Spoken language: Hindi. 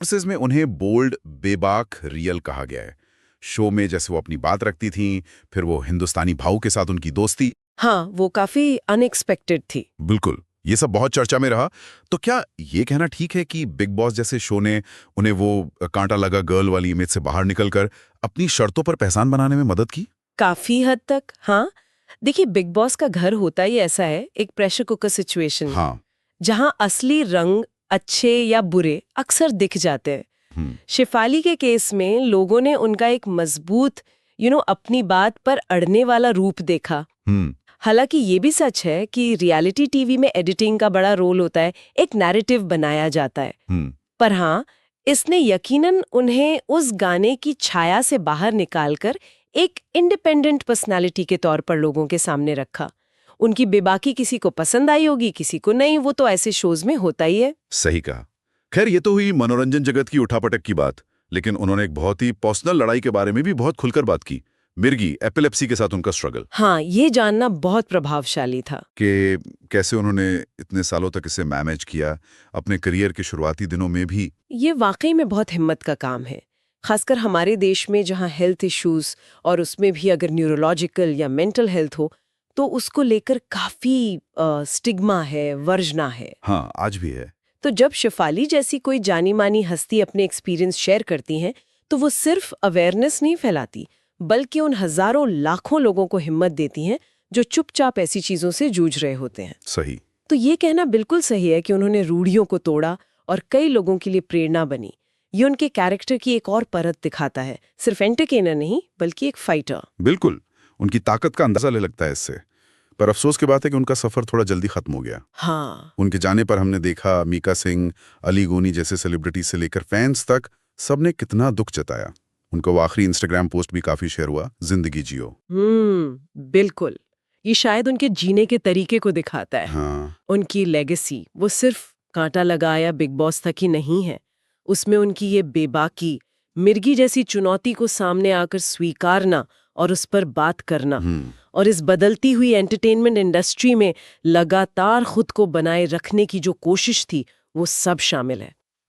कोर्सेज में उन्हें बोल्ड, बेबाक, रियल कहा गया है। शो में जैसे वो अपनी बात रखती थीं, फिर वो हिंदुस्तानी भाव के साथ उनकी दोस्ती। हाँ, वो काफी अनएक्सपेक्टेड थी। बिल्कुल, ये सब बहुत चर्चा में रहा। तो क्या ये कहना ठीक है कि बिग बॉस जैसे शो ने उन्हें वो कांटा लगा गर्ल वाली इमेज से बाहर निकलकर अपनी शर्तों पर पहचान बनाने में मदद की? काफी हद तक, हाँ। देखिए, बिग बॉस का घर होता ही ऐसा है, एक प्रेशर कुकर सिचुएशन, हाँ। जहां असली रंग अच्छे या बुरे अक्सर दिख जाते हैं। शेफाली के केस में लोगों ने उनका एक मजबूत अपनी बात पर अड़ने वाला रूप देखा। हालांकि ये भी सच है कि रियलिटी टीवी में एडिटिंग का बड़ा रोल होता है, एक नैरेटिव बनाया जाता है। पर हाँ, इसने यकीनन उन्हें उस गाने की छाया से बाहर निकालकर एक इंडिपेंडेंट पर्सनालिटी के तौर पर लोगों के सामने रखा। उनकी बेबाकी किसी को पसंद आई होगी, किसी को नहीं, वो तो ऐसे शोज में होता ही है। सही कहा। खैर, ये तो हुई मनोरंजन जगत की उठापटक की बात, लेकिन उन्होंने एक बहुत ही पर्सनल लड़ाई के बारे में भी बहुत खुलकर बात की। मिर्गी, एपिलेप्सी के साथ उनका स्ट्रगल। हाँ, ये जानना बहुत प्रभावशाली था कि कैसे उन्होंने इतने सालों तक इसे मैनेज किया, अपने करियर के शुरुआती दिनों में भी। ये वाकई में बहुत हिम्मत का काम है, खासकर हमारे देश में जहाँ हेल्थ इश्यूज, और उसमें भी अगर न्यूरोलॉजिकल या मेंटल हेल्थ हो, तो उसको लेकर काफी स्टिग्मा है, वर्जना है। हाँ, आज भी है। तो जब शेफाली जैसी कोई जानी मानी हस्ती अपने एक्सपीरियंस शेयर करती हैं, तो वो सिर्फ अवेयरनेस नहीं फैलाती, बल्कि उन हजारों लाखों लोगों को हिम्मत देती हैं जो चुपचाप ऐसी चीजों से जूझ रहे होते हैं। सही। तो ये कहना बिल्कुल सही है कि उन्होंने रूढ़ियों को तोड़ा और कई लोगों के लिए प्रेरणा बनी। ये उनके कैरेक्टर की एक और परत दिखाता है, सिर्फ एंटरटेनर नहीं बल्कि एक फाइटर। बिल्कुल, उनकी ताकत का अंदाजा ले लगता है इससे। पर अफसोस की बात है कि उनका सफर थोड़ा जल्दी खत्म हो गया। हाँ, उनके जाने पर हमने देखा मीका सिंह, अली गोनी जैसे सेलिब्रिटी से लेकर फैंस तक सबने कितना दुख जताया। उनका वो आखिरी इंस्टाग्राम पोस्ट भी काफी शेयर हुआ, जिंदगी जियो। बिल्कुल। ये शायद उनके जीने के तरीके को दिखाता है। हाँ। उनकी लेगेसी वो सिर्फ कांटा लगाया बिग बॉस तक ही नहीं है, उसमें उनकी ये बेबाकी, मिर्गी जैसी चुनौती को सामने आकर स्वीकारना और उस पर बात करना, और इस बदलती हुई एंटरटेनमेंट इंडस्ट्री में लगातार खुद को बनाए रखने की जो कोशिश थी, वो सब शामिल है।